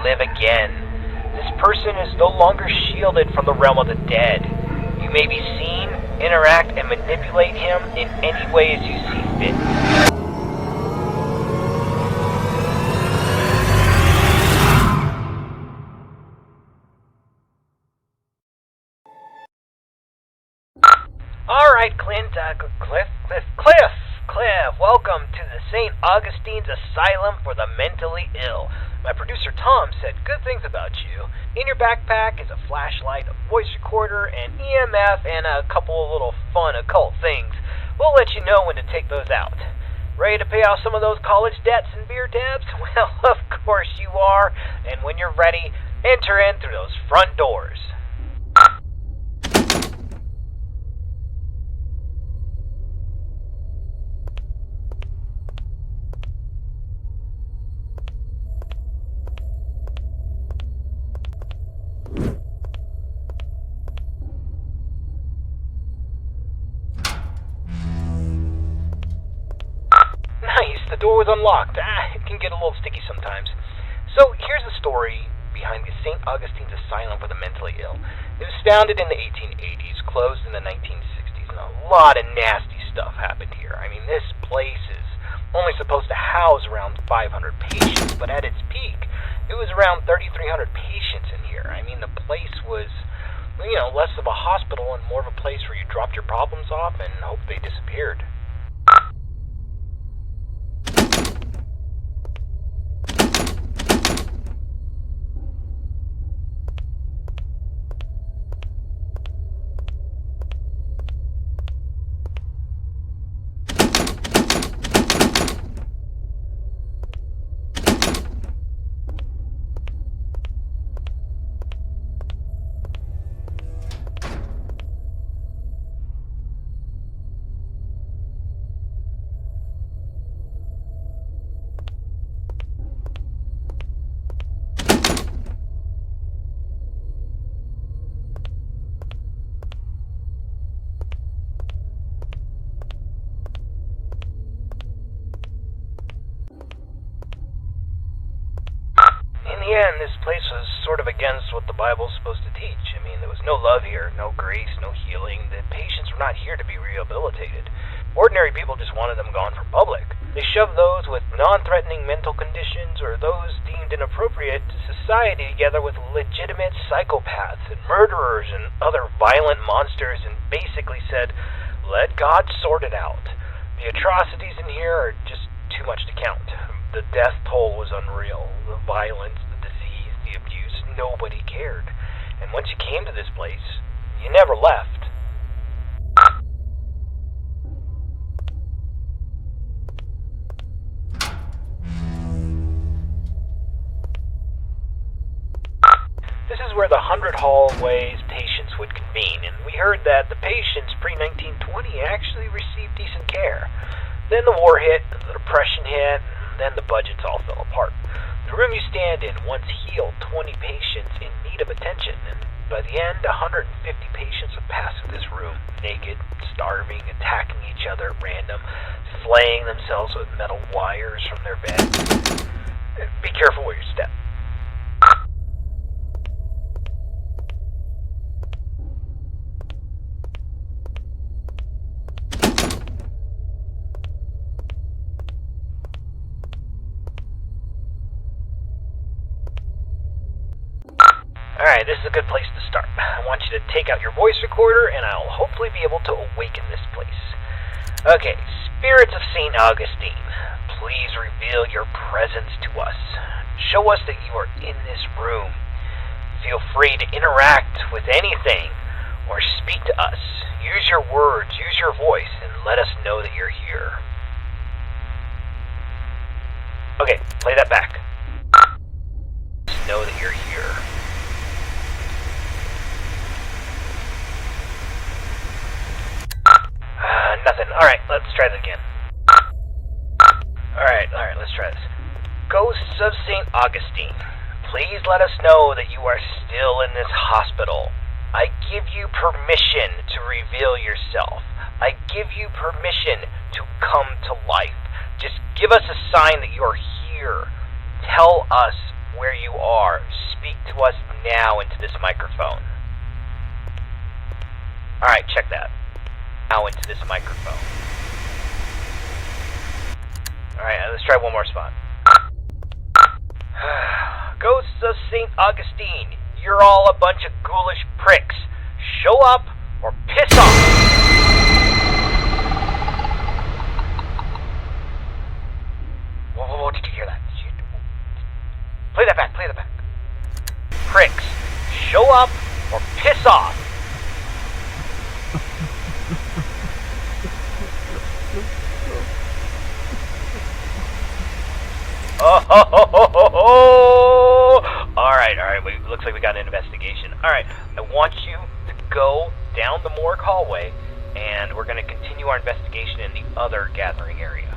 live again. This person is no longer shielded from the realm of the dead. You may be seen, interact, and manipulate him in any way as you see fit. Alright, Clint, Cliff, welcome to the St. Augustine's Asylum for the Mentally Ill. My producer Tom said good things about you. In your backpack is a flashlight, a voice recorder, an EMF, and a couple of little fun occult things. We'll let you know when to take those out. Ready to pay off some of those college debts and beer tabs? Well, of course you are. And when you're ready, enter in through those front doors. The door was unlocked. It can get a little sticky sometimes. So here's the story behind the St. Augustine's Asylum for the Mentally Ill. It was founded in the 1880s, closed in the 1960s, and a lot of nasty stuff happened here. I mean, this place is only supposed to house around 500 patients, but at its peak, it was around 3,300 patients in here. I mean, the place was, less of a hospital and more of a place where you dropped your problems off and hoped they disappeared. Yeah, and this place was sort of against what the Bible's supposed to teach. I mean, there was no love here, no grace, no healing. The patients were not here to be rehabilitated. Ordinary people just wanted them gone from public. They shoved those with non-threatening mental conditions or those deemed inappropriate to society together with legitimate psychopaths and murderers and other violent monsters and basically said, let God sort it out. The atrocities in here are just too much to count. The death toll was unreal. The violence, the abuse, nobody cared. And once you came to this place, you never left. This is where the 100 hallways patients would convene, and we heard that the patients pre-1920 actually received decent care. Then the war hit, the depression hit, and then the budgets all fell apart. The room you stand in once healed 20 patients in need of attention, and by the end, 150 patients would pass through this room, naked, starving, attacking each other at random, flaying themselves with metal wires from their beds. Be careful where you step. Alright, this is a good place to start. I want you to take out your voice recorder, and I'll hopefully be able to awaken this place. Okay, spirits of St. Augustine, please reveal your presence to us. Show us that you are in this room. Feel free to interact with anything, or speak to us. Use your words, use your voice, and let us know that you're here. Okay, play that back. Just know that you're here. Nothing. Alright, let's try that again. Alright, let's try this. Ghosts of St. Augustine, please let us know that you are still in this hospital. I give you permission to reveal yourself. I give you permission to come to life. Just give us a sign that you're here. Tell us where you are. now into this microphone. Alright, check that. Now into this microphone. Alright, let's try one more spot. Ghosts of St. Augustine, you're all a bunch of ghoulish pricks. Show up or piss off! Whoa, did you hear that? Play that back. Pricks, show up or piss off! Oh! Alright, looks like we got an investigation. Alright, I want you to go down the morgue hallway, and we're going to continue our investigation in the other gathering area.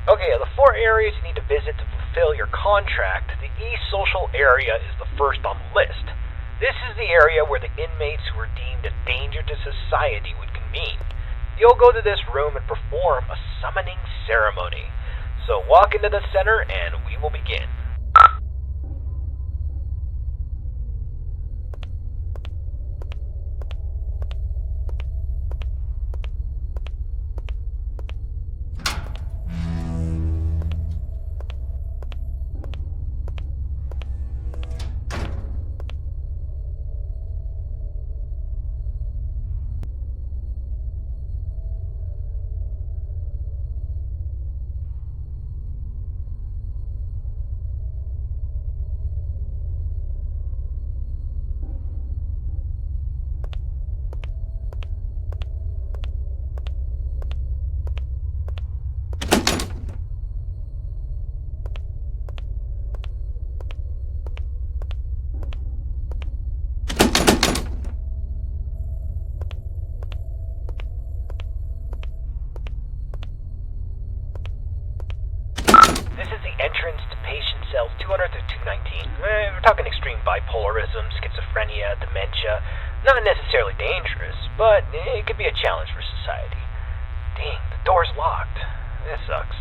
Okay, of the 4 areas you need to visit to fulfill your contract, the East Social area is the first on the list. This is the area where the inmates who are deemed a danger to society would convene. You'll go to this room and perform a summoning ceremony. So walk into the center and we will begin. Entrance to patient cells 200 through 219. We're talking extreme bipolarism, schizophrenia, dementia. Not necessarily dangerous, but it could be a challenge for society. Dang, the door's locked. That sucks.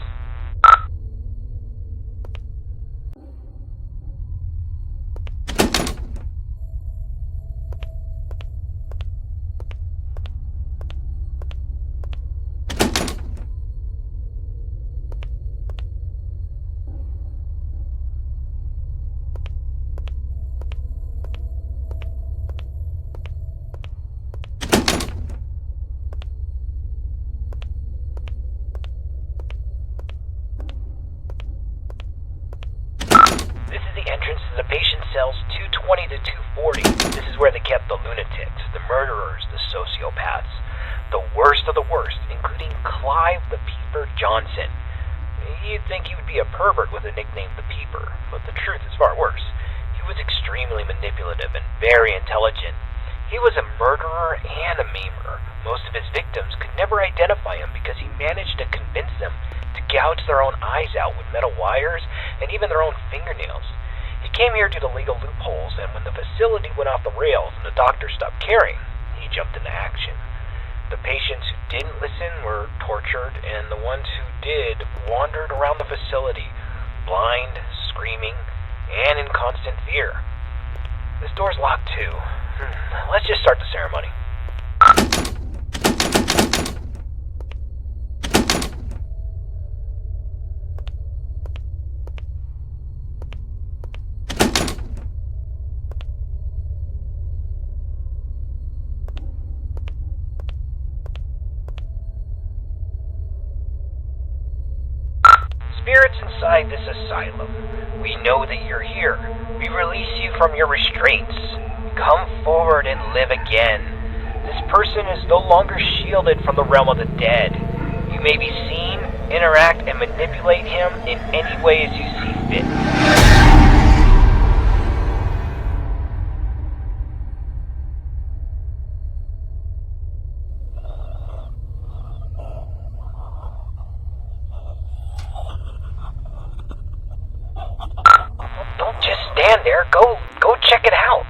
Entrance to the patient cells 220 to 240. This is where they kept the lunatics, the murderers, the sociopaths, the worst of the worst, including Clive the Peeper Johnson. You'd think he would be a pervert with a nickname the Peeper, but the truth is far worse. He was extremely manipulative and very intelligent. He was a murderer and a maimer. Most of his victims could never identify him because he managed to convince them to gouge their own eyes out with metal wires and even their own fingernails. He came here due to legal loopholes, and when the facility went off the rails and the doctor stopped caring, he jumped into action. The patients who didn't listen were tortured, and the ones who did wandered around the facility, blind, screaming, and in constant fear. This door's locked too. Let's just start the ceremony. Spirits inside this asylum, we know that you're here. We release you from your restraints. Come forward and live again. This person is no longer shielded from the realm of the dead. You may be seen, interact, and manipulate him in any way as you see fit. Don't just stand there. Go check it out.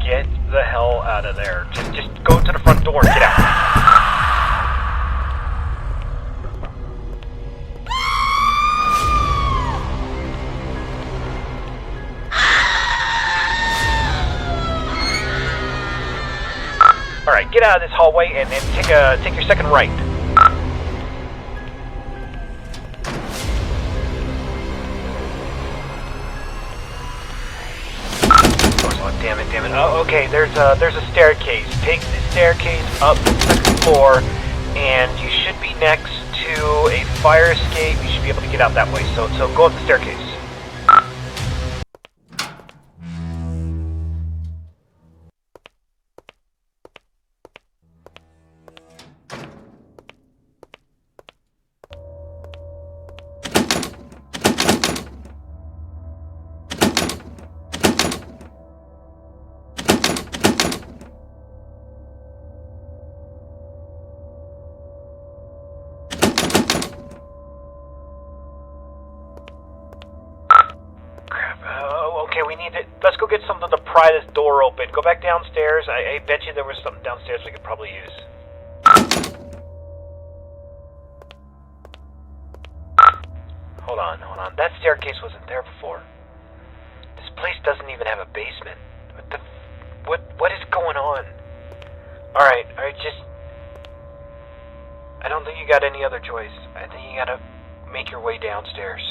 Get the hell out of there. Just go to the front door and get out. Alright, get out of this hallway and take your second right. Damn it. Oh, okay, there's a staircase. Take the staircase up to the second floor, and you should be next to a fire escape. You should be able to get out that way, so go up the staircase. Okay, we need it. Let's go get something to pry this door open. Go back downstairs. I bet you there was something downstairs we could probably use. Hold on. That staircase wasn't there before. This place doesn't even have a basement. What is going on? Alright, just... I don't think you got any other choice. I think you gotta make your way downstairs.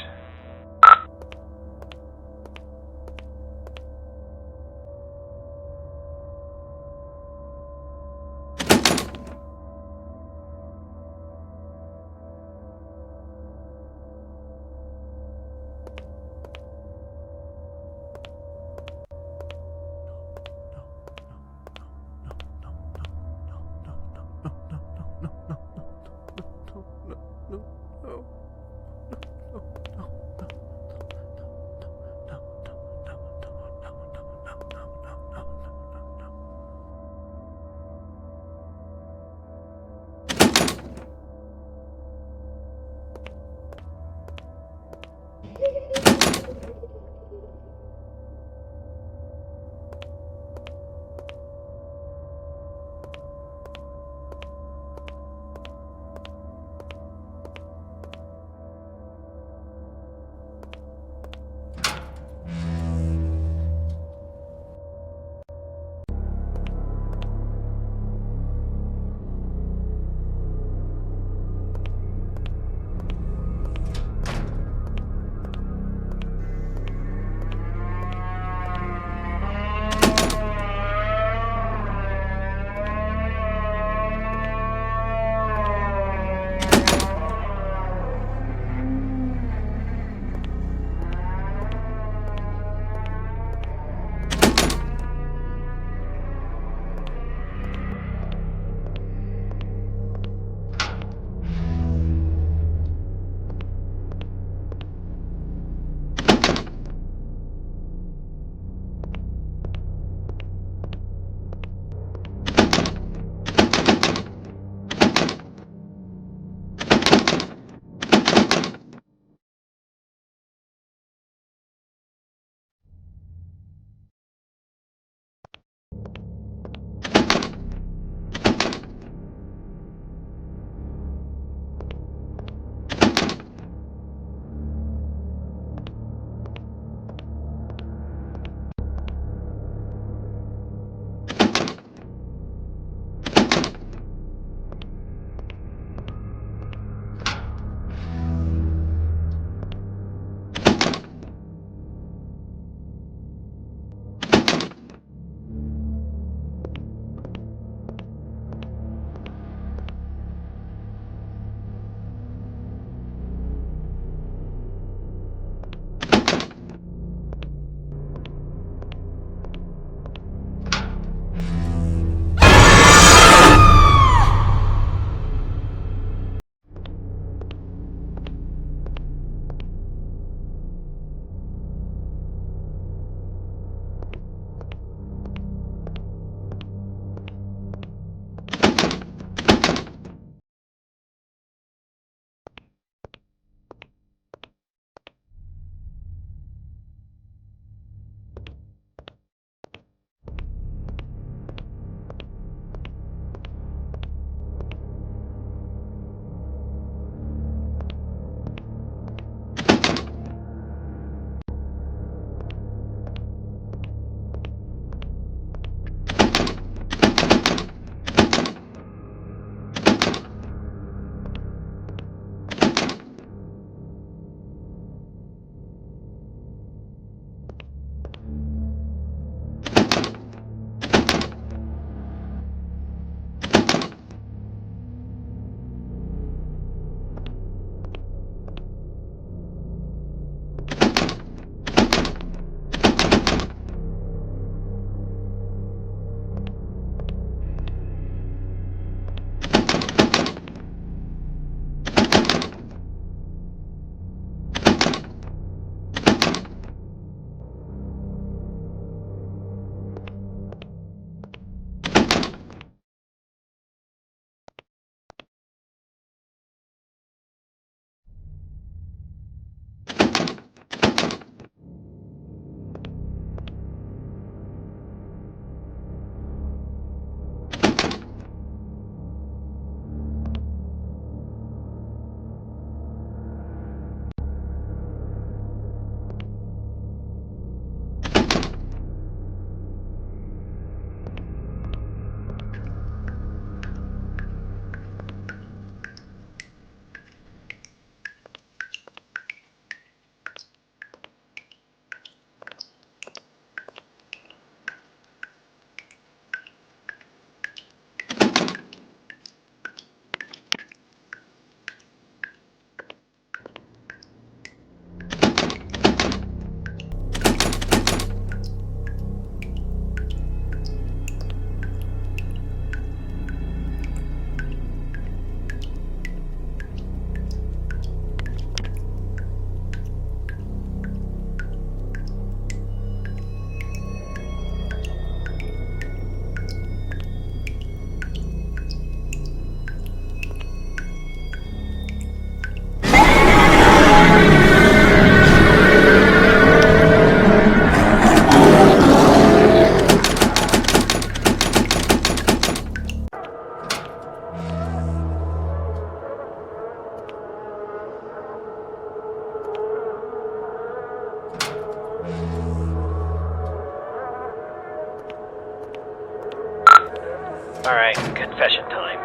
Alright, confession time.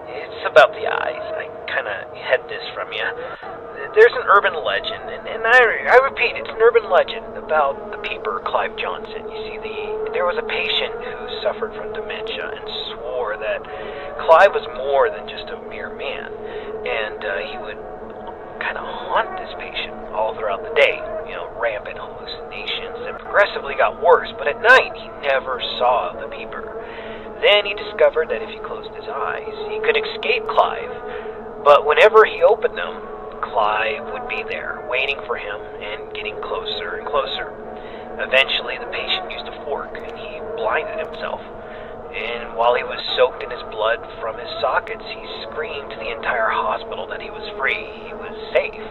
It's about the eyes. I kinda hid this from you. There's an urban legend, and I repeat, it's an urban legend about the peeper Clive Johnson. You see, there was a patient who suffered from dementia and swore that Clive was more than just a mere man, and he would kind of haunt this patient all throughout the day. Rampant hallucinations that progressively got worse, but at night he never saw the peeper. Then he discovered that if he closed his eyes, he could escape Clive, but whenever he opened them, Clive would be there, waiting for him and getting closer and closer. Eventually, the patient used a fork and he blinded himself. And while he was soaked in his blood from his sockets, he screamed to the entire hospital that he was free, he was safe.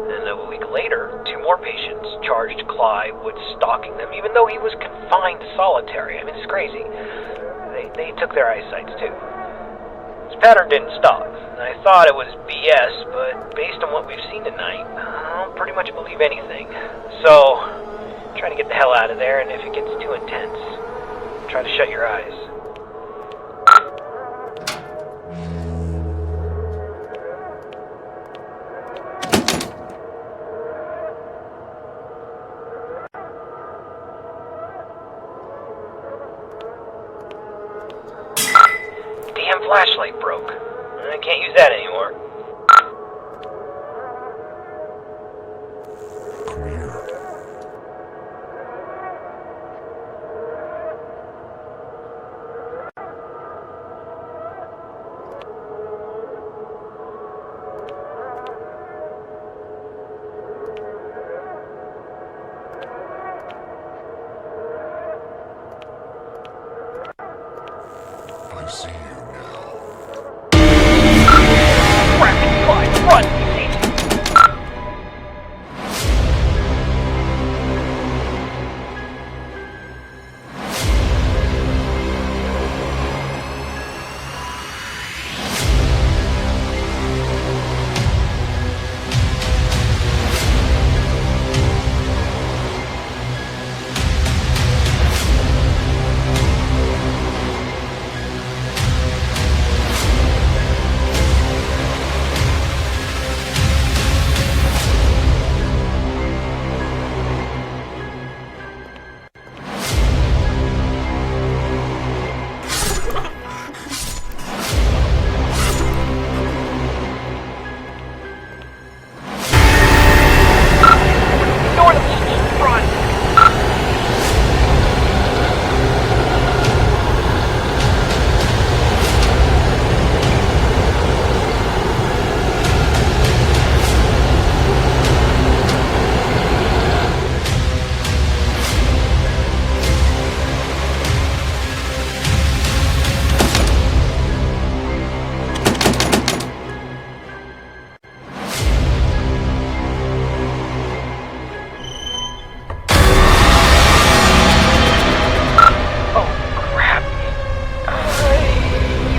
And a week later, 2 more patients charged Clive with stalking them, even though he was confined to solitary. I mean, it's crazy. They took their eyesights too. This pattern didn't stop. I thought it was BS, but based on what we've seen tonight, I'll pretty much believe anything. So, try to get the hell out of there, and if it gets too intense, try to shut your eyes. Damn flashlight broke. I can't use that anymore. I see you now. Crap, Clive, run! He sees you.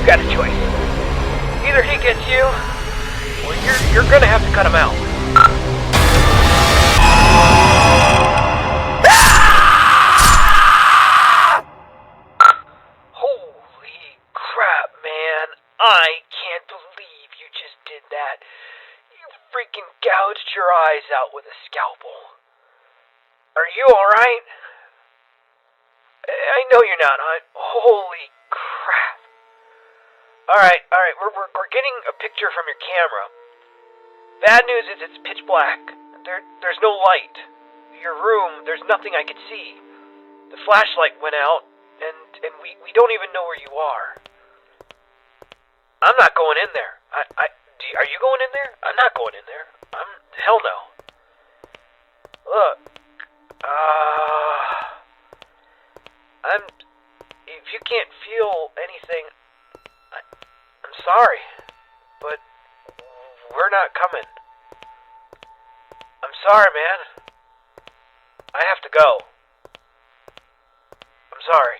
Got a choice. Either he gets you, or you're gonna have to cut him out. Holy crap, man. I can't believe you just did that. You freaking gouged your eyes out with a scalpel. Are you alright? I know you're not. Holy crap. Alright, we're getting a picture from your camera. Bad news is it's pitch black. There's no light. Your room, there's nothing I could see. The flashlight went out, and we don't even know where you are. I'm not going in there. Are you going in there? I'm not going in there. Hell no. Look, if you can't feel anything, I'm sorry, but we're not coming. I'm sorry, man. I have to go. I'm sorry.